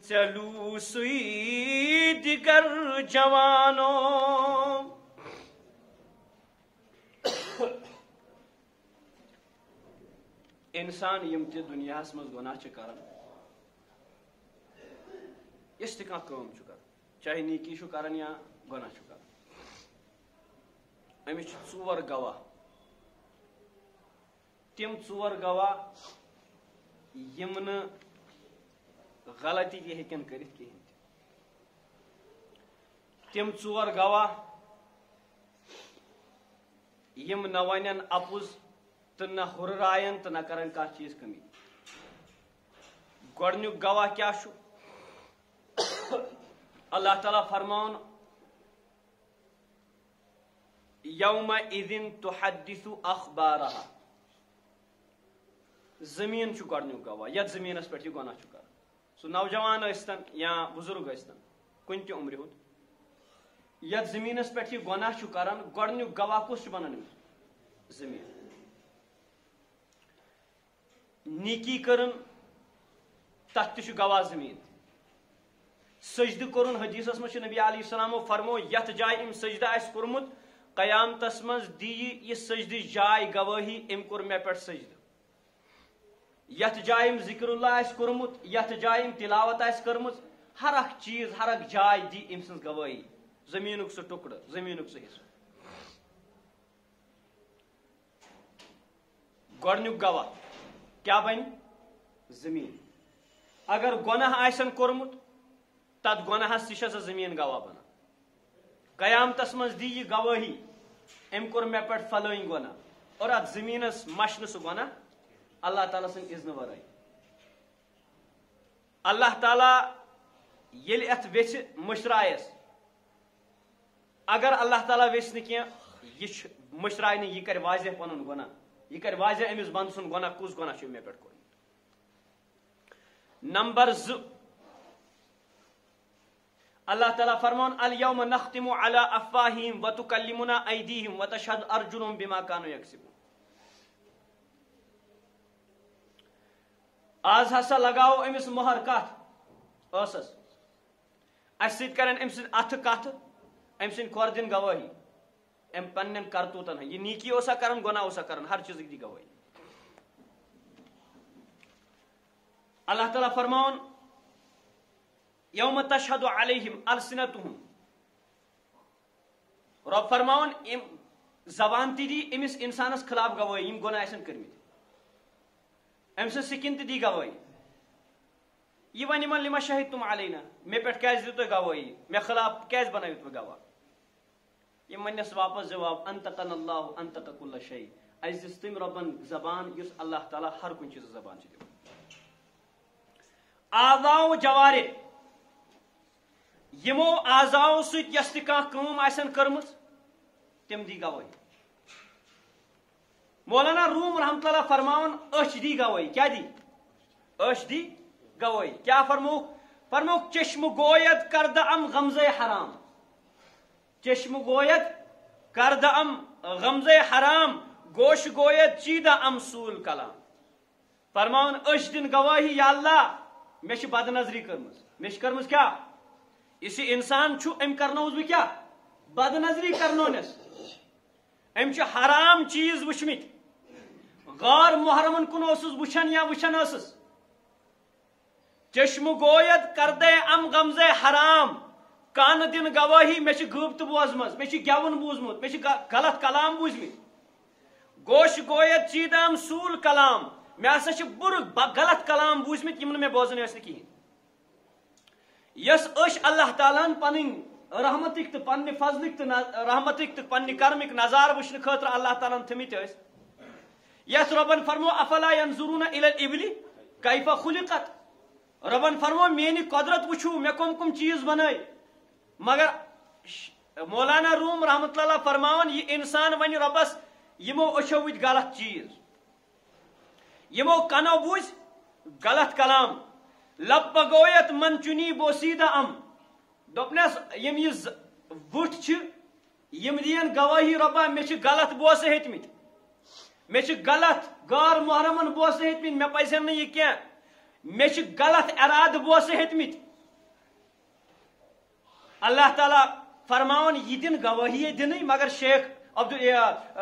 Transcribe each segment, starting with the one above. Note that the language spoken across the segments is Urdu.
چلو سوی دیگر جوانو انسان یم تہ دنیا مز گناہ چھ کران اس تہ کانٛہہ کٲم چھُ کران چاہے نیکی چھُ کران یا گناہ چھُ کران أمِس چھِ ژور گواہ تِم ژور گواہ یِم نہٕ غلطی تہِ ہیٚکن کٔرِتھ کِہیٖنۍ تہِ تِم ژور گواہ یِم نہ وَنن اپُز تہٕ نہ ہُررایَن تہٕ نہ کرن کانٛہہ چیٖز کٔمی گۄڈنیُک گواہ کیٛاہ چھُ اللہ تعالیٰ فرماوُن یومئذ تحدث اخبارہا زٔمیٖن چھُ گۄڈنیُک گواہ یتھ زٔمیٖنس پٮ۪ٹھ یہِ گۄناہ چھُ کران سُہ نوجوان ٲسۍتن یا بُزرگ ٲسۍتن کُنہِ تہِ عُمرِ ہُنٛد یتھ زٔمیٖنس پٮ۪ٹھ یہِ گۄناہ چھُ کران گۄڈنیُک گواہ کُس چھُ بنان أمِس زٔمیٖن نیکی کٔرٕن تتھ تہِ چھُ گواہ زٔمیٖن سجدٕ کوٚرُن حدیثس منٛز چھُ نبی علیہ السلامو فرمو یتھ جایہِ أمۍ سجدٕ آسہِ کوٚرمُت قیامتس منٛز دِیہِ یہِ سجدٕچ جاے گوٲہی أمۍ کوٚر مےٚ پٮ۪ٹھ سجدٕ یتھ جایہِ أمۍ ذکر اللہ آسہِ کوٚرمُت یتھ جایہِ أمۍ تلاوت آسہِ کٔرمٕژ ہر اکھ چیٖز ہر اکھ جاے دی أمۍ سٕنٛز گوٲہی زٔمیٖنُک سُہ ٹُکڑٕ زٔمیٖنُک سُہ حصہٕ گۄڈنیُک گواہ کیٛاہ بنہِ زٔمیٖن اگر گۄناہ آسن کوٚرمُت تتھ گۄناہس تہِ چھےٚ سۄ زٔمیٖن گواہ بنان قیامتس منٛز دی یہِ گوٲہی أمۍ کوٚر مےٚ پٮ۪ٹھ فلٲنۍ گۄناہ اور اتھ زٔمیٖنس مشہِ نہٕ سُہ گۄناہ اللہ تعالیٰ سٕنٛدِ اِذنہٕ ورٲے اللہ تعالیٰ ییٚلہِ اتھ ویژھِ مٔشرایس اگر اللہ تعالیٰ ویژھِ نہٕ کینٛہہ یہِ چھُ مٔشراے نہٕ یہِ کرِ واضح پنُن گۄناہ یہِ کرِ واضح أمِس بنٛدٕ سُنٛد گۄناہ کُس گۄناہ چھُ مےٚ پٮ۪ٹھ کوٚرمُت نمبر 2 اللہ تعالیٰ فرماوُن الیوم نختم علی افواہہم وتکلمنا ایدیہم وتشہد ارجلہم بما کانوا یکسبون آز ہسا لگاوو أمِس مۄہر کتھ ٲسس اسہِ سۭتۍ کرن أمۍ سٕنٛدۍ اتھٕ کتھٕ أمۍ سٕنٛدۍ کھۄر دِن گوٲہی أمۍ پننٮ۪ن کرتوٗتن ہٕنٛز یہِ نیکی اوسا کران گۄناہ اوسا کران ہر چیٖزٕکۍ دی گوٲہی اللہ تعالیٰ فرماوُن یوم تشہد علیہم السنتہم رب فرماوُن زبان تہِ دی أمِس انسانس خلاف گوٲہی یِم گۄناہ آسن کٔرمٕتۍ أمۍ سٕنٛز سِکِن تہِ دی گوٲہی یہِ وَنہِ یِمن لِما شہدتُم علینا مےٚ پٮ۪ٹھ کیٛازِ دِیِو تُہۍ گوٲہی مےٚ خلاف کیٛازِ بنٲیِو تُہۍ گواہ یِم ونٮ۪س واپس جواب انطقنا اللہ انطق کُلَ شیء اسہِ دِژ تٔمۍ رۄبن زبان یُس اللہ تعالیٰ ہر کُنہِ چیٖزس زبان چھِ دِوان اعضاء جوارح یِمو اعضاءو سۭتۍ یۄس تہِ کانٛہہ کٲم آسن کٔرمٕژ تِم دی گوٲہی مولانا روم رحمتہ اللہ فرماوُن أچھ دی گوٲہی کیٛاہ دی أچھ دی گوٲہی کیٛاہ فرموکھ چشم گوید کردہ ام غمزے حرام چشم گوید کردہ ام غمزے حرام گوش گوید چیدہ ام سول کلام فرماوُن أچھ دِن گوٲہی یا اللہ مےٚ چھِ بد نظری کٔرمٕژ مےٚ چھِ کٔرمٕژ کیٛاہ یُس یہِ انسان چھُ أمۍ کرنووُس بہٕ کیٛاہ بد نظری کرنونس أمۍ چھِ حرام چیٖز وٕچھمٕتۍ غٲر محرمن کُن اوسُس وٕچھان یا وٕچھان ٲسٕس چشم گوید کردے ام غمزے حرام کانہٕ دِن گوٲہی مےٚ چھِ غۭبتہٕ بوزمژ مےٚ چھِ گٮ۪وُن بوٗزمُت مےٚ چھِ غلط کلام بوٗزمٕتۍ گوش گوید چیٖدام سوٗل کلام مےٚ ہسا چھِ بُرٕ غلط کلام بوٗزمٕتۍ یِم نہٕ مےٚ بوزٕنۍ ٲسۍ نہٕ کِہینۍ یۄس أچھ اللہ تعالیٰ ہن پنٕنۍ رحمتٕکۍ تہٕ پننہِ فضلٕکۍ تہٕ رحمتٕکۍ تہٕ پننہِ کرمٕکۍ نظارٕ وٕچھنہٕ خٲطرٕ اللہ تعالیٰ ہن تھٲمٕتۍ ٲسۍ یتھ رۄبن فرمو افلا ینظرون الی الابل کیف خلقت رۄبن فرمو میٲنۍ قۄدرت وٕچھو مےٚ کم چیٖز بنٲے مگر مولانا روم رحمتہ اللہ فرماوان یہِ انسان ونہِ رۄبس یِمو أچھو وٕچھ غلط چیٖز یِمو کنو بوٗزۍ غلط کلام لب بگویت من چُنی بوسیدہ ام دوٚپنس یِم یہِ وٕٹھ چھِ یِم دِین گوٲہی رۄبا مےٚ چھِ غلط بوسہٕ ہیٚتمٕتۍ مےٚ چھِ غلط غٲر محرمن بوسہٕ ہیٚتمٕتۍ مےٚ پزن نہٕ یہِ کینٛہہ مےٚ چھِ غلط ارادٕ بوسہٕ ہیٚتمٕتۍ اللہ تعالیٰ فرماون یہ دن گواہی دن مگر شیخ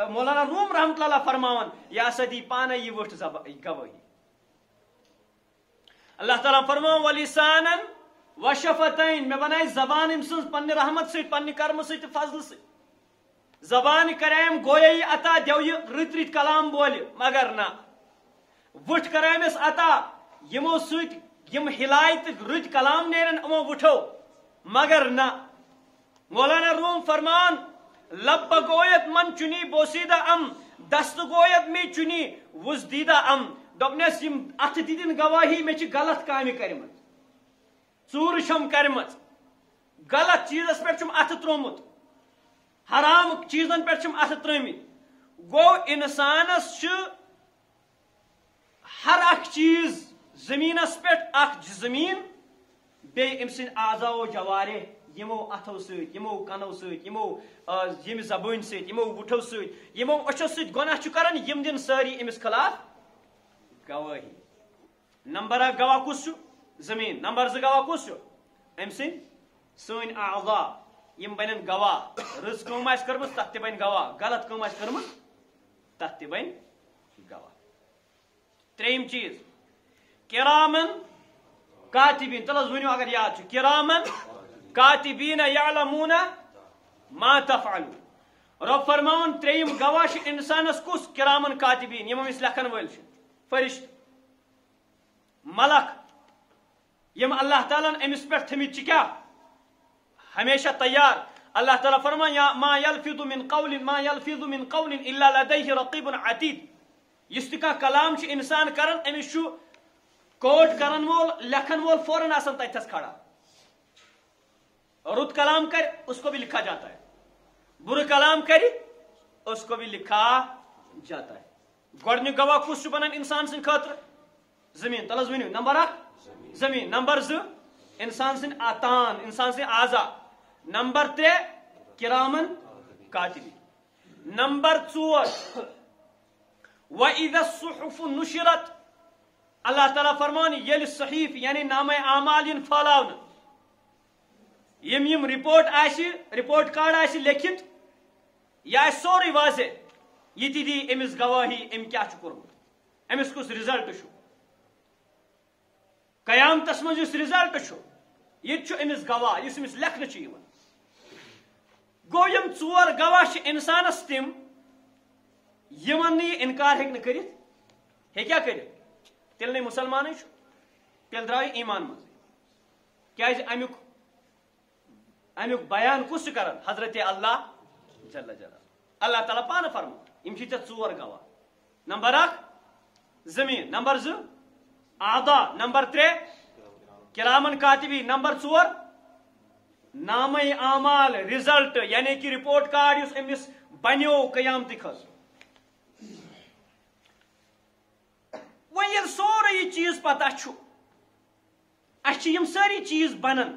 مولانا روم رحمۃ اللہ فرماون یہ ہسا دی پانے یہ وٹ گواہی. اللہ تعالیٰ فرماون ولسانن وشفتین میں بنائے زبان ام سن پنہ رحمت ست پنہ کرم ست فضل ست. زبان کریم گویائی عطا دیو یہ رت رت کلام بول مگر نہ وٹ کرامس عطا یمو ست یم ہلایت رت کلام نیرن امو وٹھو مگر نہ. مولانا روم فرمان لب گویت من چنی بوسیدہ ام دست گویت میں چنی وزدیدہ ام. دپنس یم اتھ دن گواہی میں چھ غلط کامہ کرمت ژور چھم کرمت غلط چیزس پہ چھم اتھ ترومت حرام چیزن پہ چھم اتھ ترمت. گو انسانس چھ ہر اخ چیز زمینس پہ اخ زمین بے ام سن اعضاء و جوارح یمو اتھو ست یمو کنو ست یمو یم زبان ست یمو وٹھو ست یمو اچھو ست گناہ چھ کران یم دن ساری امس خلاف گواہی. نمبر اک گواہ کس زمین. نمبر زٕ گواہ کس ام سن سن اعضاء یم بنن گواہ. رٕژ کٲم آسہِ کٔرمٕژ تتھ تہِ بنہِ گواہ غلط کٲم آسہِ کٔرمٕژ تتھ تہِ بنہِ گواہ. ترٛیٚیِم چیٖز کرامن کاتبین. تل حظ ؤنِو اگر یاد چھُ کرامن کاتبین یعلمون ما تفعلون. رب فرماون ترٛیٚیِم گواہ چھُ انسانس کُس کرامن کاتبین یم أمِس لیکھن وٲلۍ چھِ فرشت ملک یم اللہ تعالیٰ امس پہ تھمت کیا ہمیشہ تیار. اللہ تعالیٰ فرمان ما یلفظ من قول الا لدیہ رقیب عتید. اس تہ کانٛہہ کلام چھ انسان کران امس چھ کوٹ کرن وول لکھن وول فوراً آسان تتھس کھڑا. رت کلام کر اس کو بھی لکھا جاتا ہے, برا کلام کر اس کو بھی لکھا جاتا ہے. گۄڈنیُک گواہ کس بنان انسان سٕنٛدِ خٲطرٕ زمین. تل حظ ؤنِو نمبر اکھ زمین. نمبر زٕ انسان سٕنٛدۍ آتان انسان سٕنٛدۍ اعضا. نمبر ترٛےٚ کرامن کاتبین. نمبر ژور وَإِذَا الصُّحُفُ نُشِرَتْ. اللہ تعالیٰ فرمان ییٚلہِ صحیف یعنی نامہ اعمال ین پھہلاونہٕ یم رپورٹ آسہِ رپورٹ کارڈ آسہِ لیکھِتھ یہ آسہِ سورُے واضح یہ تہِ دی أمِس گواہی أمۍ کیٛاہ چھُ کوٚرمُت أمِس کُس رِزلٹ چھُ. قیامتس منٛز یُس رِزلٹ چھُ یہ تہِ چھُ أمِس گواہ یُس أمِس لیکھنہٕ چھُ یِوان. گوٚو یم ژور گواہ چھِ انسانس تِم یمن نہٕ یہِ انکار ہیٚکہِ نہٕ کٔرِتھ. ہیٚکیٛاہ کٔرِتھ تیٚلہِ نَے مُسلمانٕے چھُ تیٚلہِ درٛاو یہِ ایٖمان منٛزٕے. کیٛازِ امیُک بیان کُس چھُ کران حضرت اللہ جل جلالہ. اللہ تعالیٰ پانہٕ فرمو یم چھِ ژےٚ ژور گواہ. نمبر اکھ زمین. نمبر زٕ اعضا. نمبر ترٛےٚ کرامن کاتبین. نمبر ژور نامہ اعمال رِزلٹ یعنی کہ رپورٹ کارڈ یُس أمِس بنیو قیامتٕکۍ خٲطرٕ. وۄنۍ ییٚلہِ سورُے یہِ چیٖز پتہ چھُ اَسہِ چھِ یِم سٲری چیٖز بنان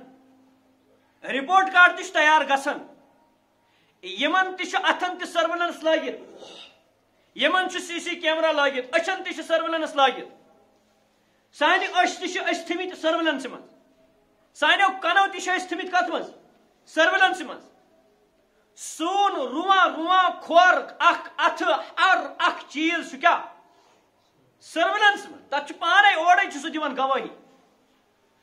رپورٹ کارڈ تہِ چھُ تیار گژھان یمن تہِ چھُ اتھن تہِ سٔروِلنس لٲگِتھ یمن چھُ سی سی کیمرا لٲگِتھ أچھن تہِ چھُ سٔروِلنس لٲگِتھ. سانہِ أچھ تہِ چھِ أسۍ تھٔمٕتۍ سٔروِلنسہِ منٛز. سانیو کنو تہِ چھِ أسۍ تھٔمٕتۍ کتھ منٛز سٔروِلنسہِ منٛز. سون رُواں کھۄر اکھ اتھٕ ہر اکھ چیٖز چھُ کیٛاہ سٔروِلنس منٛز. تتھ چھُ پانے اورے چھُ سُہ دِوان گواہی.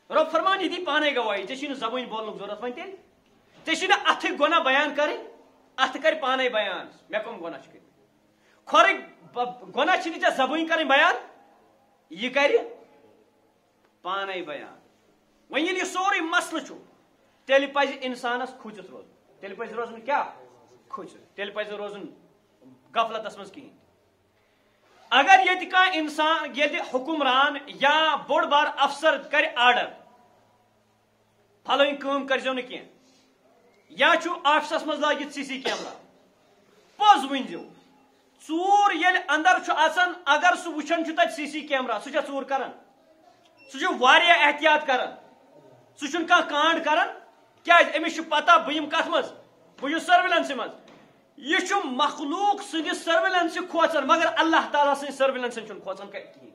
رب فرمان یہِ دی پانے گواہی. ژےٚ چھُے نہٕ زبٲنۍ بولنُک ضروٗرت وۄنۍ تیٚلہِ. ژےٚ چھُے نہٕ اتھٕکۍ گۄناہ بیان کرٕنۍ اتھٕ کرِ پانے بیان مےٚ کٕم گۄناہ چھِ کٔرمٕتۍ. کھۄرٕکۍ گۄناہ چھِ نہٕ ژےٚ زبٲنۍ کرٕنۍ بیان یہِ کرِ پانے بیان. وۄنۍ ییٚلہِ یہِ سورُے مسلہٕ چھُ تیٚلہِ پزِ انسانس کھوٗژِتھ روزُن. تیٚلہِ پزِ روزُن کیٛاہ کھوٗژِتھ. تیٚلہِ پزِ روزُن غفلتس منٛز کِہیٖنۍ. اگر ییٚتہِ کانٛہہ انسان ییٚتہِ حُکُمران یا بوٚڑ بار افسر کرِ آرڈر پھلٲنۍ کٲم کٔرزیٚو نہٕ کینٛہہ یا چھُ آفسس منٛز لٲگِتھ سی سی کیمرا پوٚز ؤنزیٚو ژوٗر ییٚلہِ اندر چھُ اژان اگر سُہ وٕچھان چھُ تتہِ سی سی کیمرا سُہ چھا ژوٗر کران. سُہ چھُ واریاہ احتیاط کران. سُہ چھُنہٕ کانٛہہ کانٛڈ کران کیٛازِ أمِس چھُ پتہ بہٕ یِمہٕ کتھ منٛز بہٕ چھُس سٔروِلنسہِ منٛز. یہ چھُ مخلوق سٕنٛدِ سٔروِلنسہِ کھوژان مگر اللہ تعالیٰ سٕنٛدِ سٔروِلنسہِ چھُنہٕ کھوژان کِہیٖنۍ.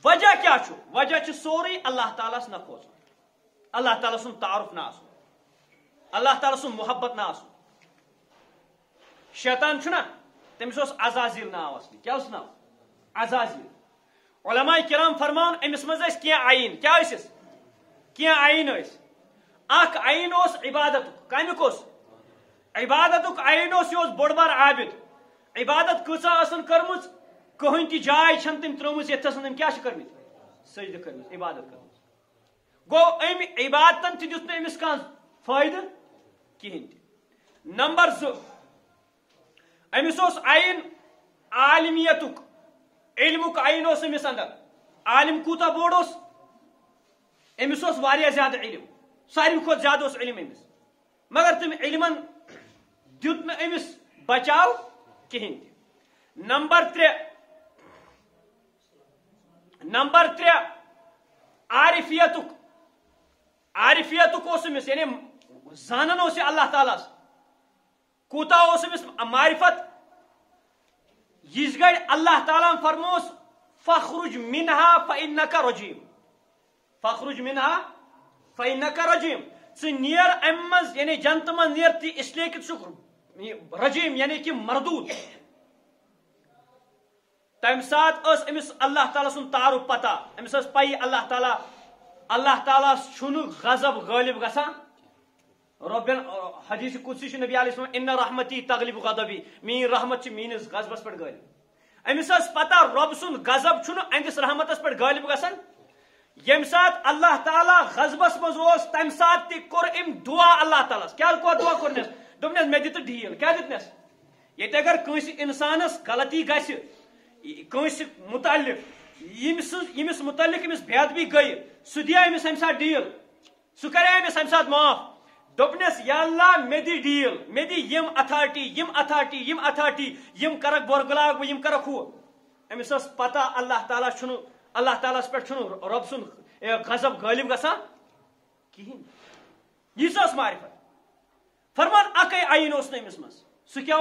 وجہ کیٛاہ چھُ وجہ چھُ سورُے اللہ تعالیٰ ہس نہ کھوژُن اللہ تعالیٰ سُنٛد تعارُف نہ آسُن. اللہ تعالیٰ سن محبت نا آسن شیطان چھنا تمس عزازیل ناو اصلی کیا اس ناو عزازیل علماء کرام فرمان امس مز کی عین کیا کی عین اخ عین اس عبادت کمیک عبادت عین اس یہ بوڑ بار عابد عبادت کچھ آسن کرمز کہین تی جائے چھن تم ترمز یتس تم کیا کرمت سجدہ کرمت عبادت کرمت گو ام عبادتن تہ دیت امس کان فائدہ کہین تہ نمبر 2 امس عین عالمیتک علمک عین امس اندر عالم کوتا بوڑ امس واریاہ زیادہ علم ساروی کھت زیادہ علم امس مگر تم علمن دیت امس بچاو کہین تہ نمبر 3 عارفیتک امس یعنی زانن اللہ تعالیٰ کوتا امس معرفت یس گڑ اللہ تعالیٰ فرموس فخرج منها فإنك رجیم فخرج منها فإنك رجیم ث نیر امز یعنی جنت من نیر تی اس لیے کہ رجیم یعنی کہ مردود تم سات اس امس اللہ تعالیٰ سن تعارف پتہ امس پی اللہ تعالیٰ چھن غضب غالب گسان ربن حدیث قدسی نبی علیہ السلام ان رحمتی تغلب غضبی مین رحمت مینس غضبس پہ غالب امس پتہ رب سن غضب چھن اندس رحمتس پہ غالب گسان یم سات اللہ تعالیٰ غضبس مز تم سات تہ کور ام دعا اللہ تعالیٰ کیا دعا کورنس دپنس مے دت ڈھیل کیا دتنس یہ اگر کنس انسانس غلطی گژھِ کنس متعلق یمس متعلق امس بے ادبی گئی سہ دیا امس امہ سات ڈیل سہ کرے امس امہ سات معاف دپنس یا اللہ مے دی ڈیل مے دی یم اتھارٹی یم کرک برگلاگ یم کرک ہو امس پتہ اللہ تعالیٰ پہ رب سن غضب غالب گسان کہین یہ معرفت فرمان اکے عین امس مز سہ کیا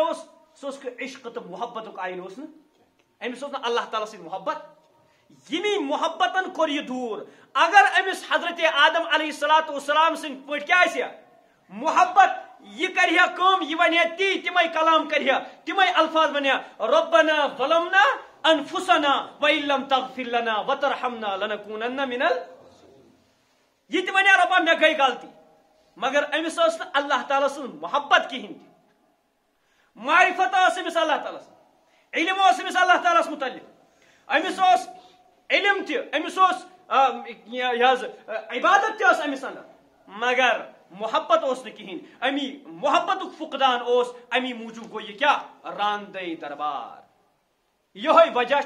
سہ عشق تو محبت عین امس اللہ تعالیٰ سن محبت یمی محبتن کور یہ دور اگر امس حضرت آدم علیہ السلام سن پہ کیا محبت یہ کریا کام یہ ونیا تمے کلام کریا تمے الفاظ ونیا ربنا ظلمنا انفسنا وان لم تغفر لنا وترحمنا لنكونن من یہ تہ ونیا ربا مے گئی غلطی مگر امس اللہ تعالیٰ سن محبت کہین معرفت امس اللہ تعالیٰ علم امس اللہ تعالیٰ متعلق امس علم تہ امس عبادت تہ امس اندر مگر محبت کہین امی محبت فقدان امی موجود گو یہ کیا راندے دربار یہ وجہ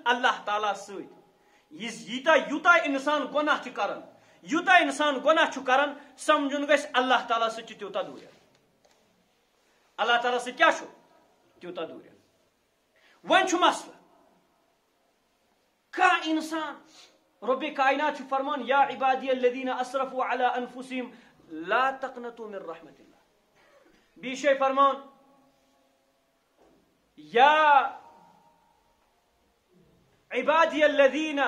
اللہ تعالیٰ سیتا یوتا انسان گناہ کران یوتا انسان گناہ کران سمجھن گژھِ اللہ تعالیٰ سۭتۍ چھُ تیوٗتاہ دوٗر اللہ تعالیٰ سۭتۍ کیاہ چھُ تیوٗتاہ دوٗر وۄنۍ چھُ مسلہٕ کانٛہہ انسان رب کائنات چھُ فرمان یا عبادی الذین اسرفوا علی انفسہم لا تقنطوا من رحمت اللہ بیشے فرمان یا عبادی الذین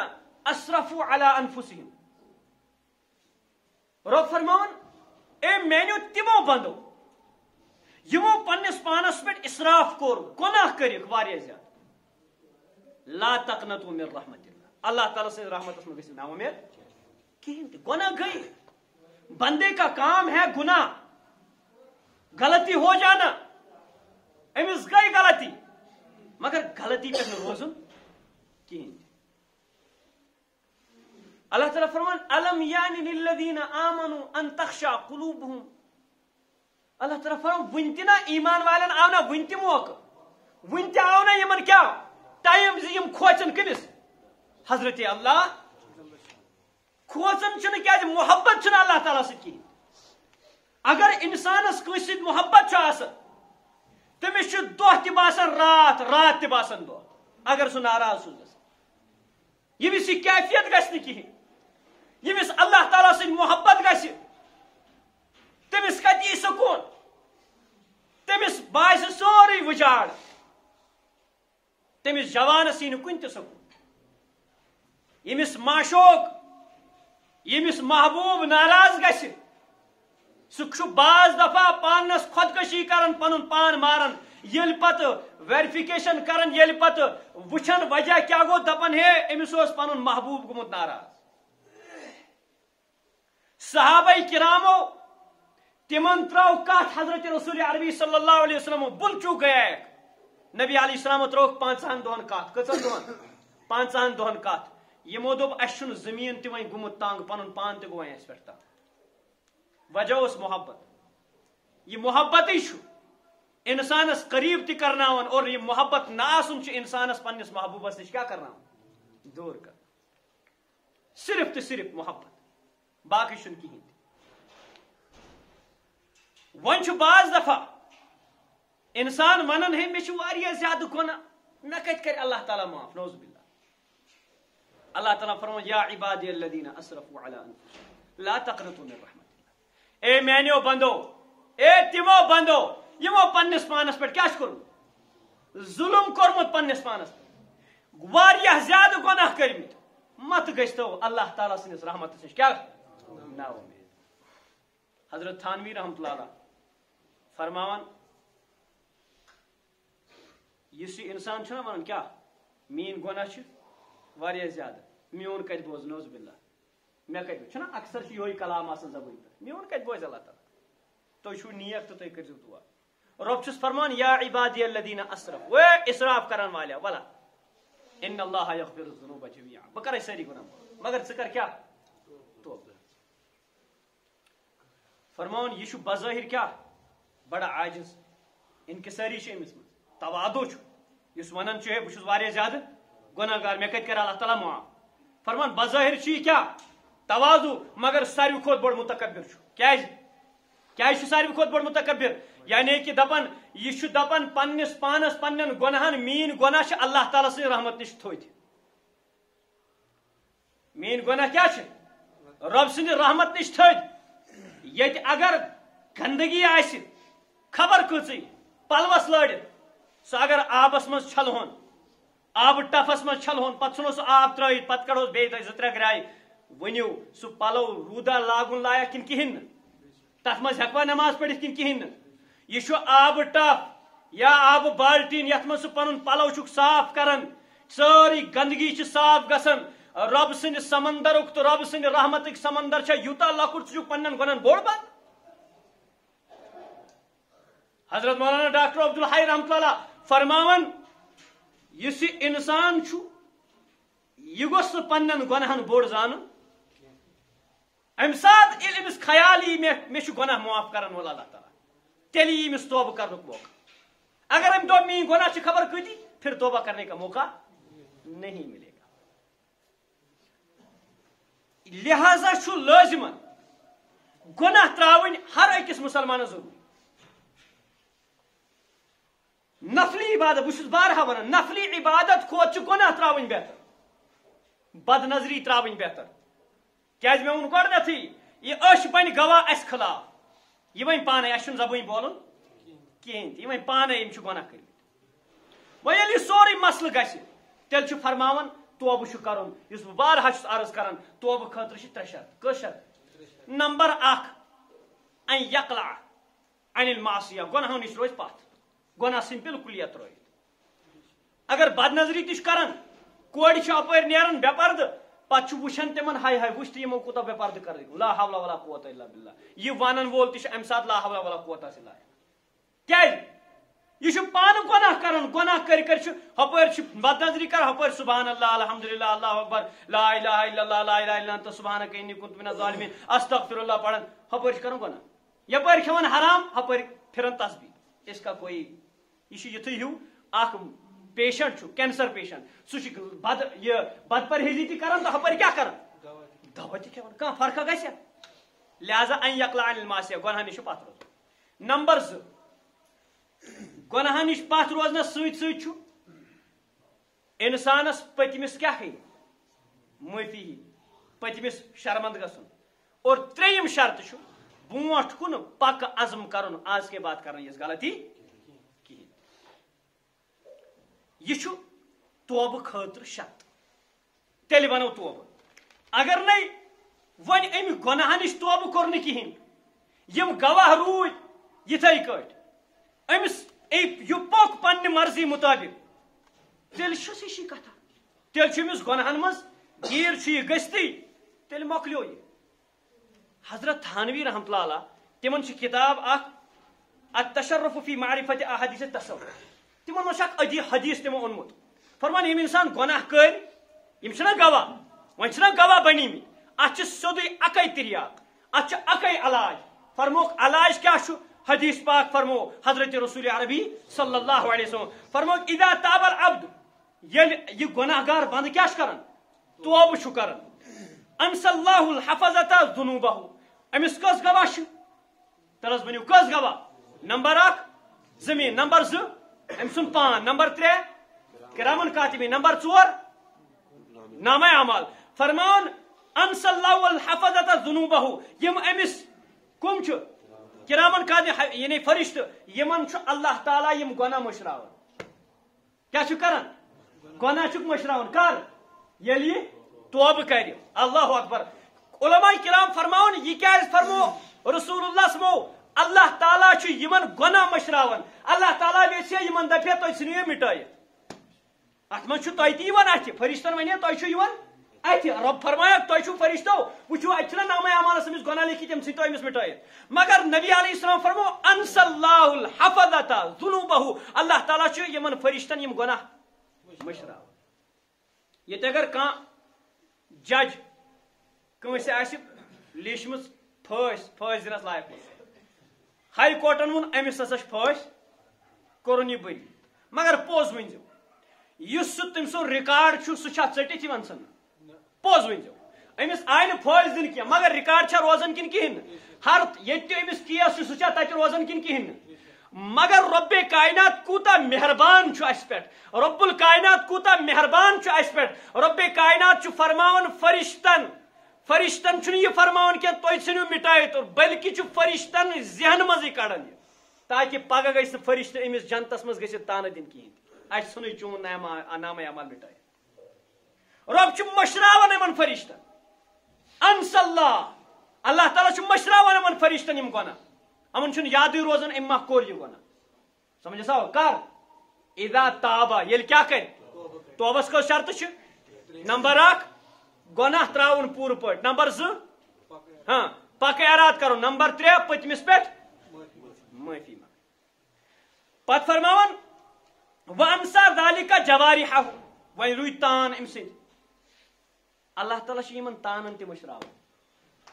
اسرفوا علی انفسہم رب فرمان اے مینیو تمو بندو یمو پنس پانس پہ اسراف کور گناہ کرک واریاہ زیادہ لا تقنطوا من رحمت اللہ اللہ تعالیٰ سے رحمت میں گھس نا امید کہین تہ گناہ گئی بندے کا کام ہے گناہ غلطی ہو جانا امس گئی غلطی مگر غلطی پہ روزن کہین اللہ تعالیٰ فرمان الم یعنی للذین آمنوا ان تخشع قلوبهم اللہ تعالیٰ فرمان ون تہ نا ایمان والن آو نا ون تہ موقع ون تہ آو نا یمن کیا ٹائم یم کھوچن کمس حضرت اللہ کھوچن چھن کیا محبت چھن اللہ تعالیٰ سے کی اگر انسانس کنس سۭتۍ محبت چھُ آسان تٔمِس چھُ دۄہ تہِ باسان رات رات تہِ باسان دۄہ اگر سُہ ناراض چھُس گژھان ییٚمِس یہِ کیفیت گژھِ نہٕ کِہیٖنۍ ییٚمِس اللہ تعالیٰ سۭتۍ محبت گژھِ تٔمِس کتہِ یی سکوٗن تٔمِس باسہِ سورُے وُجاڑ تٔمِس جوانس یی نہٕ کُنہِ تہِ سکوٗن ییٚمِس معشوق ییٚمِس محبوب ناراض گژھِ سہ بعض دفعہ پانس خودکشی کران پن پان ماران یل پتہ ویریفیکیشن کران یل پتہ وچھان وجہ کیا گو دپان ہے امس پن محبوب گومت ناراض. صحابہ کرامو تمن ترو کت حضرت رسول عربی صلی اللہ علیہ وسلم بل چو گیا نبی علیہ السلام تروک 5 دہن کت کچن دہن 5 دہن کت یمو دوپ اس زمین تہ وۄنۍ گوٚمُت تنگ پنن پان تہ گوٚو وۄنۍ اس پٮ۪ٹھ تنگ. وجہ اوس محبت. یہ محبتی انسانس قریب تہ کرناون اور یہ محبت نہ آسن انسانس پننس محبوبس نش کیا کرناون دور کر. صرف تو صرف محبت باقی چھُنہٕ کہین. وۄنۍ چھُ بعض دفعہ انسان ونان ہے مے چھُ واریاہ زیادٕ گۄناہ مے کتہِ کر اللہ تعالیٰ معاف نعوذ باللہ. اللہ تعالیٰ فرمان یا عبادی الذین اسرفوا علی انفسہم لا تقنطوا من رحمت اللہ. اے میانیو بندو اے تمو بندو یمو پننس پانس پہ کیا کورمت ظلم کورمت پننس پانس پہ واریاہ زیادہ گناہ کرمت مت گژھتو اللہ تعالیٰ سندس رحمت نش کیا نا امید. حضرت تھانوی رحمۃ اللہ علیہ فرماوان اس انسان چھنا ونان کیا مین گناہ چھ واریاہ زیادہ میون کت بوز نوز باللہ مے کت چھنا اکثر یہ کلام آسان زبان پہ میون کت بوز اللہ تعالیٰ. تھی چھو نیک تو تھی کرزو دعا. رب چھس فرمان یا عبادی الذین اسرف وہ اسراف کرن والے ولا ان اللہ یغفر الذنوب جميعا بہ کرے ساری گناہ مگر ژٕ کر کیا توبہ. فرمان یہ چھو بظاہر کیا بڑا عاجز انکساری چھ امس من تواضع چھ یس ونان چھ بہ چھس واریاہ زیادہ گناہ گار مے کت کر اللہ تعالیٰ معاف. فرمان بظاہر چھ کیا تواضع مگر ساروی کھوت بڑ متکبر چھ. کیا ساروی کھوت بڑ متکبر یعنی کہ دپان یہ دپان پننس پانس پنن گناہن مین گناہ چھ اللہ تعالیٰ سن رحمت نش تھوت. مین گناہ کیا چھ رب سن رحمت نش تھوت. یت اگر گندگی آس خبر کچھ پلوس لڑت سہ اگر آبس من چھلہون آب ٹفس من چھلہون پتہ ژھنو سہ آب ترٲیِتھ پتہ کڑوس بیٚیہِ 2-3 گراے ؤنِو سہ پلو روٗدا لاگُن لایق کِنہٕ کِہیٖنۍ نہٕ تتھ منٛز ہٮ۪کوا نماز پٔرِتھ کِنہٕ کِہیٖنۍ نہٕ. یہ چھُ آبہٕ ٹف یا آبہٕ بالٹیٖن یتھ منٛز سُہ پنُن پلو چھُکھ صاف کران سٲرٕے گندگی چھِ صاف گژھان. رب سٕنٛدِ سمندرُک تہٕ رب سٕنٛدِ رحمتٕکۍ سمندر چھا یوٗتاہ لۄکُٹ ژٕ چھُکھ پننٮ۪ن گۄنہن بوٚڑ بنٛد. حضرت مولانا ڈاکٹر عبدالحی رحمۃ اللہ فرماون یس یہ انسان چھُ یہ گوٚژھ نہٕ پننٮ۪ن گۄنہن بوٚڑ زانُن. امہِ ساتہٕ ییٚلہِ أمِس خیال یی مےٚ چھُ گۄناہ معاف کرن وول اللہ تعالیٰ تیٚلہِ یی أمِس توبہٕ کرنُک موقع. اگر أمۍ دوٚپ میٛٲنۍ گۄناہ چھِ خبر کۭتِی پھر توبہ کرنے کا موقع نہیں ملے گا. لہذا چھُ لٲزِمن گۄناہ ترٛاوٕنۍ ہر أکِس مُسلمانس ضروٗری. نفلی عبادت بہٕ چھُس بارہا ونان نفلی عبادت کھۄتہٕ چھُ گۄناہ ترٛاوٕنۍ بہتر بد نظری ترٛاوٕنۍ بہتر. کیٛازِ مےٚ ووٚن گۄڈنیٚتھٕے یہِ أچھ بنہِ گواہ اسہِ خلاف. یہ ون پانے اَسہِ چھُنہٕ زبٲنۍ بولُن کِہیٖنۍ تہِ یہِ ون پانے یِم چھِ گۄناہ کٔرمٕتۍ. وۄنۍ ییٚلہِ یہِ سورُے مسلہٕ گژھِ تیٚلہِ چھُ فرماوان توبہٕ چھُ کرُن. یُس بہٕ بارہا چھُس عرض کران توبہٕ خٲطرٕ چھِ 3 شرط. کٔژ شرط؟ نمبر 1 ان یقلع عن المعصیہ گۄنہو نِش روزِ پتھ گۄناہ ژھٕنہِ بالکُل ترٲیِتھ. اگر بد نظری تہِ چھُ کران کورِ چھِ اپٲرۍ نیران بے پردٕ پتہٕ چھُ وٕچھان تِمن ہاے ہاے وٕچھ تہٕ یِمو کوٗتاہ بے پردٕ کٔرٕکھ لا حول ولا قوة الا باللہ. یہِ ونن وول تہِ چھُ امہِ ساتہٕ لا حول ولا قوة الا باللہ. کیٛازِ یہ چھُ پانہٕ گۄناہ کران گۄناہ کٔرۍ کٔرۍ چھُ ہپٲرۍ چھُ بد نظری کران ہپٲرۍ سبحان اللہ الحمدللہ اللہ اکبر لا الہ الا اللہ لا الہ الا انت سبحانک انی کنت من الظالمین استغفر اللہ پڑھان ہپٲرۍ چھُ کران گۄناہ. یپٲرۍ کھٮ۪وان حرام ہپٲرۍ پھران تسبیح. اس کا کوئی یہ چھُ یِتھُے ہیوٗ اکھ پیشنٹ چھُ کینسر پیشنٹ سُہ چھُ بد پرہیزی تہِ کران تہٕ ہپٲرۍ کیٛاہ کران دوا تہِ کھٮ۪وان کانٛہہ فرقا گژھِ. لہذا ان یقلع عن المعصیہ گۄناہ نِش چھُ پتھ روزُن. نمبر 2 گۄناہ نِش پتھ روزنس سۭتۍ سۭتۍ چھُ انسانس پٔتمِس کیٛاہ ہیٚیہِ معٲفی ہیٚیہِ پٔتمِس شرمنٛد گژھُن. اور 3یِم شرط چھُ برونٛٹھ کُن پکہٕ عزم کرُن آز کے بعد کرن یژھ غلطی کِہیٖنۍ. یہ چھُ توبہٕ خٲطرٕ شرط. تیٚلہِ بنو توبہٕ. اگر نَے وۄنۍ امہِ گۄناہ نِش توبہٕ کوٚر نہٕ کِہیٖنۍ یم گواہ روٗدۍ یِتھَے کٲٹھۍ أمِس یہِ پوٚک پننہِ مرضی مُطٲبِق تیٚلہِ چھُس یہِ کتھا تیٚلہِ چھُ أمِس گۄنہن منٛز گیٖر چھُ یہِ گٔژھتٕے تیٚلہِ مۄکلیو یہِ حضرت تھانوی رحمتہ اللہ علیہ تِمن چھِ کِتاب اکھ التشرف فی معرفت احادیث التصوف تِمن منٛز چھُ اکھ حدیث تِمو اوٚنمُت فرمان یِم انسان گۄناہ کٔرۍ یِم چھِنہ گواہ وۄنۍ چھِنہ گواہ بنیمٕتۍ اتھ چھِ سیوٚدُے اکے تِریاق اتھ چھُ اکے علاج فرموکھ علاج کیاہ چھُ حدیث پاک فرمو حضرت رسول عربی صلی اللہ علیہ وسلم فرموکھ اذا تاب العبد ییٚلہِ یہِ گۄناہ گار بنٛد کیاہ چھُ کران توبہٕ چھُ کران انس اللہ الحفظت ذنوبہ أمِس کٔژ گواہ چھِ تل حظ ؤنِو کٔژ گواہ نمبر اکھ زٔمیٖن نمبر زٕ أمۍ سُنٛد پان نمبر ترٛےٚ کرامن کاتبین نمبر ژور نامہ اعمال فرمان انس اللہ الحفظت ذنوبہ یِم أمِس کم چھِ کرامن کاتب یعنی فرشتہٕ یِمن چھُ اللہ تعالیٰ یِم گۄناہ مٔشراوان کیاہ چھُ کران گۄناہ چھُکھ مٔشراوان کر ییٚلہِ یہِ توبہٕ کرِ اللہ اکبر علماء کرام فرماون یہِ کیازِ فرمو رسول اللہ سمو اللہ تعالیٰ چھُ یِمن گۄناہ مٔشراوان اللہ تعالیٰ یژھِ یِمن دپہِ تُہۍ ژھٕنِو یہِ مٹٲیِتھ اتھ منٛز چھُ تۄہہِ تہِ یِوان اتھِ فرشتن ونے تۄہہِ چھُ یِوان اتھِ رۄب فرمایکھ تۄہہِ چھُو فرشتو وٕچھِو اتہِ چھُنہ نامہ اعمالس أمِس گۄناہ لیکھِتھ یِم ژھٕنۍ تو أمِس مٹٲیِتھ مگر نبی علیہ السلام فرمو انس اللہ الحفظت ذنوبہ اللہ تعالیٰ چھُ یِمن فرشتن یِم گۄناہ مٔشراوان ییٚتہِ اگر کانٛہہ جج کٲنٛسہِ آسہِ لیٖچھمٕژ پھٲسۍ دِنس لایق ہاے کورٹن ووٚن أمِس ہسا چھِ پھٲسۍ کوٚرُن یہِ بٔری مگر پوٚز ؤنۍزیو یُس سُہ تٔمۍ سُنٛد رِکاڈ چھُ سُہ چھا ژٔٹِتھ یِوان ژھٕننہٕ پوٚز ؤنۍزیو أمِس آیہِ نہٕ پھٲسۍ دِنہٕ کینٛہہ مگر رِکاڈ چھا روزان کِنہٕ کِہینۍ نہٕ ہر ییٚتہِ تہِ أمِس کیس چھُ سُہ چھا تتہِ روزان کِنہٕ کِہینۍ نہٕ مگر رۄبِ کاینات کوٗتاہ مہربان چھُ اسہِ پٮ۪ٹھ رۄب الکاینات کوٗتاہ مہربان چھُ اسہِ پٮ۪ٹھ رۄبِ کاینات چھُ فرماوان فرشتن چھُنہٕ یہِ فرماوان کینٛہہ تُہۍ ژھٕنِو مٹٲیِتھ بلکہِ چھُ فرشتن ذہنہٕ منٛزٕے کڑان یہِ تاکہِ پگہہ گژھِ نہٕ فرشتہٕ أمِس جنتس منٛز گٔژھِتھ تانہٕ دِنۍ کِہینۍ تہِ اسہِ ژھٕنُے چون نامہ اعمال مٹٲیِتھ رۄب چھُ مٔشراوان یِمن فرشتن انس اللہ تعالیٰ چھُ مٔشراوان یِمن فرشتن یِم گۄناہ یِمن چھُنہٕ یادٕے روزان أمۍ ما کوٚر یہِ گۄناہ سمجھس آو کر اذا تابا ییٚلہِ کیاہ کرِ توبس کٔژ شرطہٕ چھِ نمبر اکھ گۄناہ تراوُن پوٗرٕ پٲٹھۍ نمبر زٕ ہاں پکہٕ ارادٕ کرُن نمبر ترٛےٚ پٔتمِس پٮ۪ٹھ معٲفی منٛگٕنۍ پتہٕ فرماوان وانسا ذالِکا جواریحہ وۄنۍ روٗدۍ تان أمۍ سٕنٛدۍ اللہ تعالیٰ چھُ یِمن تانن تہِ مٔشراوان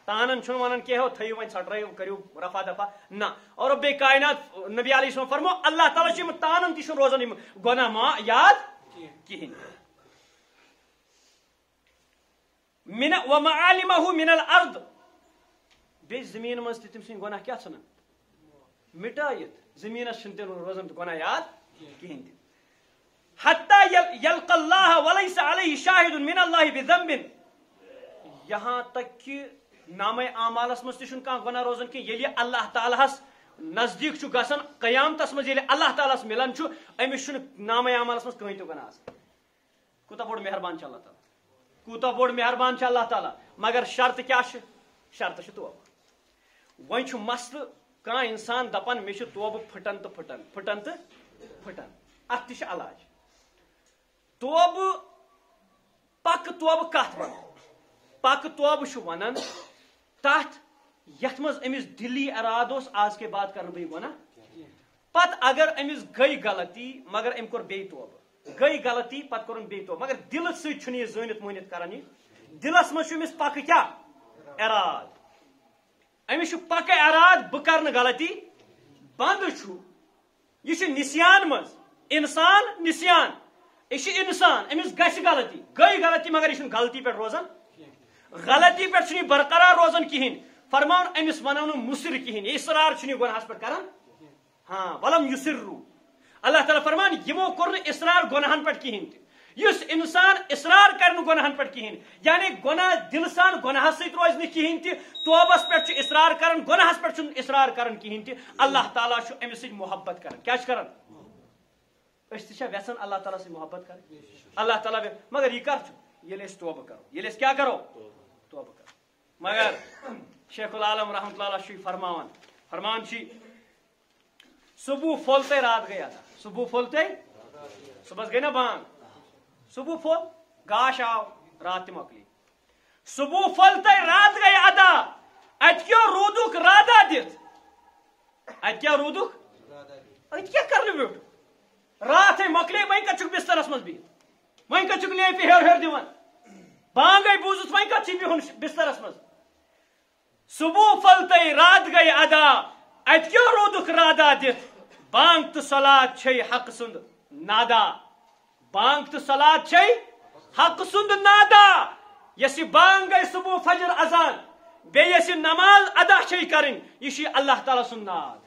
تانن چھُنہٕ ونان کینٛہہ تھٲیِو وۄنۍ ژھٹرٲیِو کٔرِو رفع دفع نہ اور رۄبِ کاینات نبی علیہ السلام فرمو اللہ تعالیٰ چھُ یِمن تانن تہِ چھُنہٕ روزان یِم گۄناہ یاد کِہینۍ من ومعالمہ من الارض بیٚیہِ زٔمیٖن منٛز تہِ تٔمۍ سٕنٛدۍ گۄناہ کیاہ ژھٕنان مٹٲیِتھ زٔمیٖنس چھُنہٕ تیٚلہِ روزان گۄناہ یاد کِہینۍ تہِ حتیٰ یلقى اللہ وليس علیہ شاہد من اللہ بذنب یہاں تک کہ نامہ اعمالس منٛز تہِ چھُنہٕ کانٛہہ گۄناہ روزان کینٛہہ ییٚلہِ اللہ تعالیٰ ہس نزدیٖک چھُ گژھان قیامتس منٛز ییٚلہِ اللہ تعالیٰ ہس مِلان چھُ أمِس چھُنہٕ نامہ اعمالس منٛز کٕہٕنۍ تہِ گۄناہ آسان کوٗتاہ بوٚڑ مہربان چھُ اللہ تعالیٰ کوٗتاہ بوٚڑ مہربان چھُ اللہ تعالیٰ مگر شرطہٕ کیاہ چھِ شرطہٕ چھِ توبہٕ وۄنۍ چھُ مسلہٕ کانٛہہ انسان دپان مےٚ چھُ توبہٕ پھٕٹان تہٕ پھٕٹان اتھ تہِ چھُ علاج توبہٕ پکہٕ توبہٕ کتھ ونان پکہٕ توبہٕ چھُ ونان تتھ یتھ منٛز أمِس دِلی ارادٕ اوس آز کے بعد کرنہٕ بہٕ یہِ گۄناہ پتہٕ اگر أمِس گٔے غلطی مگر أمۍ کوٚر بیٚیہِ توبہٕ گٔے غلطی پتہٕ کوٚرُن بیٚیہِ توبہٕ مگر دِلہٕ سۭتۍ چھُنہٕ یہِ زٲنِتھ مٲنِتھ کران یہِ دِلس منٛز چھُ أمِس پکہٕ کیاہ اراد أمِس چھُ پکہٕ اراد بہٕ کرٕ نہٕ غلطی بنٛد چھُ یہِ چھُ نِسیان منٛز انسان نِسیان یہِ چھُ انسان أمِس گژھِ غلطی گٔے غلطی مگر یہِ چھُنہٕ غلطی پٮ۪ٹھ روزان غلطی پٮ۪ٹھ چھُنہٕ یہِ برقرار روزان کِہینۍ فرماوُن أمِس ونو نہٕ مُصر کِہینۍ اصرار چھُنہٕ یہِ گۄناہس پٮ۪ٹھ کران ہاں ولم یُسروا اللہ تعالیٰ فرمان یِمو کوٚر نہٕ اصرار گۄناہن پٮ۪ٹھ کِہینۍ تہِ یُس انسان اصرار کرِ نہٕ گۄناہن پٮ۪ٹھ کِہینۍ یعنی گۄناہ دِلہٕ سان گۄناہس سۭتۍ روزِ نہٕ کِہینۍ تہِ توبس پٮ۪ٹھ چھُ اصرار کران گۄناہس پٮ۪ٹھ چھُنہٕ اصرار کران کِہینۍ تہِ اللہ تعالیٰ چھُ أمِس سۭتۍ محبت کران کیاہ چھُ کران أسۍ تہِ چھا یژھان اللہ تعالیٰ سۭتۍ محبت کرٕنۍ اللہ تعالیٰ مگر یہِ کر چھُ ییٚلہِ أسۍ توبہٕ کرو ییٚلہِ أسۍ کیاہ کرو توبہٕ کرو مگر شیخ العالم رحمۃ اللہ علیہ فرمان چی صبح پھولتے رات گئی ادا صبح پھولتے صبح گئی نا بانگ صبح پھول گاش آو رات مکلی صبح پھولتے رات گئی ادا ات کیا رودک رادا دت ات کیا رودک ات کیا کرنے بیٹھ رات مکلی وہیں کچھ بسترس مز بہت وہیں کچھ لیپی ہیر دیوان بانگ گئی بوزت وہیں کچھ بہن بسترس مز صبح پھولتے رات گئی ادا ات کیا رودک رادا دت بانگ تو صلات چھے حق سند نادا بانگ تو صلات چھے حق سند نادا یسی بانگ گئی صبح فجر اذان بے یسی نماز ادا چھے کرن یشی اللہ تعالی سند ناد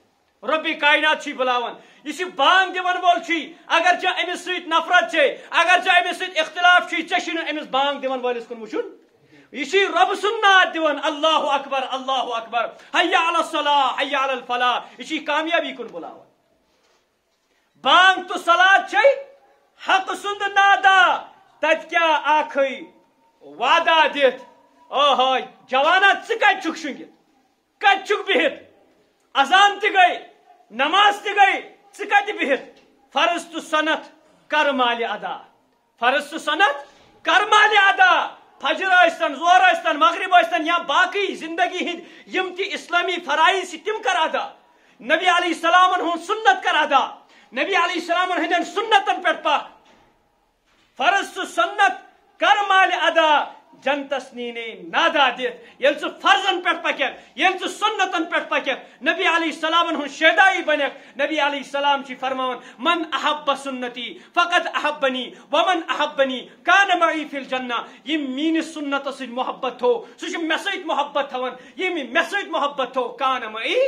ربی کائنات چھی بلاون یسی بانگ دیون بول چھی اگر چا امس سیت نفرت چھے اگر چا امس سیت اختلاف چھی چشن امس بانگ دیون بولس کن وچھن یشی رب سنات دیون اللہ اکبر حی علی الصلاح حی علی الفلاح یشی کامیابی کن بلاون بانگ تو صلات چھے حق سند نادا تت کیا آکھئی وعدہ دت اوہ جوانا ژٕ کتہِ چھُکھ شونگت کتہِ چھُکھ بہت اذان تہِ گئی نماز تہِ گئی ژٕ کتہِ بہت فرض تو سنت کر مالِ ادا فرض تو سنت کر مالِ ادا فجر ٲسۍتن زور ٲسۍتن مغرب ٲسۍتن یا باقی زندگی ہند یم تہِ اسلامی فرائض چھِ تِم کر ادا نبی علیہ السلامن ہُنٛد سنت کر ادا نبی علیہ السلام ہندین سنتن پہ پک فرض تو سنت کر مال ادا جنتس نینے نادا دت یل ژٕ فرضن پہ پکیک یل ژٕ سنتن پہ پکیک نبی علیہ السلام ہن شیدائی بنیک نبی علیہ السلام چھ فرمان من احب سنتی فقد احبنی ومن احبنی کان معی فی الجنہ یم مین سنت سۭتۍ محبت تھو سہ چھ مے سۭتۍ محبت تھاون یم مے سۭتۍ محبت تھو کان معی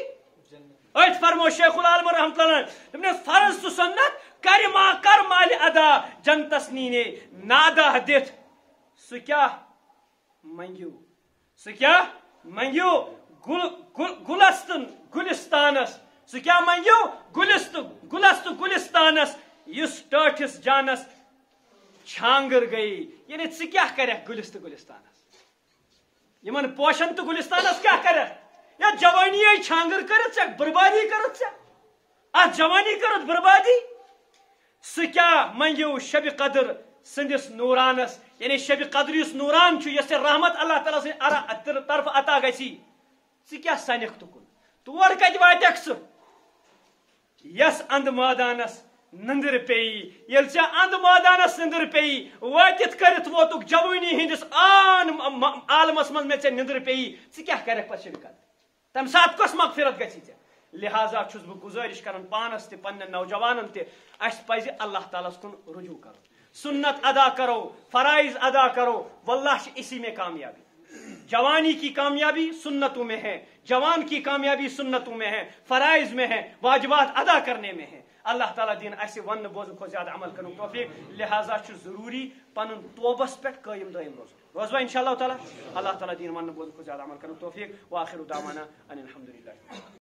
ات فرمو شیخ العالم رحمۃ اللہ تم نے فرض تو سنت کر مال ادا جنتس نینے نادا دت سہ کیا منگیو گلستن گلستانس سہ کیا منگیو گلست گلستانس یس ٹاٹھس جانس چھانگر گئی یعنی ژٕ کیا کرک گلست گلستانس یمن پوشن تو گلستانس کیا کرک یا جوانی چھانگر کرت ژےٚ بربادی کرت ژےٚ جوانی کرت بربادی سہ کیا منگیو شب قدر سندس نورانس یعنی شب قدر یس نوران چھُ یس رحمت اللہ تعالیٰ سٕنٛدِ طرف عطا گژھی ژٕ کیا سنکھ تُکُن تور کتہِ واتیکھ ژٕ یس اند مٲدانس نندر پیٚیی ییٚلہِ ژےٚ اند مٲدانس نندر پیٚیی وٲتِتھ کٔرِتھ ووتُکھ جوٲنی ہٕنٛدِس عالمس منٛز مےٚ ژےٚ نندر پیٚیی ژٕ کیٛاہ کرکھ پتہٕ شب قدر تمہ سات کس مغفرت گژھی ژےٚ لہذا چھُس بہٕ گزٲرش کران پانس تہِ پننٮ۪ن نوجوانن تہِ اسہِ پزِ اللہ تعالیٰ کُن رجوع کرُن سنت ادا کرو فرائض ادا کرو واللہ اسی میں کامیابی جوانی کی کامیابی سنتوں میں ہے جوان کی کامیابی سنتوں میں ہے فرائض میں ہے واجبات ادا کرنے میں ہے اللہ تعالیٰ دین اسے ون بوزن کو زیادہ عمل کرنے توفیق لہذا ضروری پن توبس پہ قائم دائم روزوا ان شاء اللہ تعالیٰ اللہ تعالیٰ دین ون بوزن کو زیادہ عمل کرنے توفیق واخر دعوانا ان الحمد للہ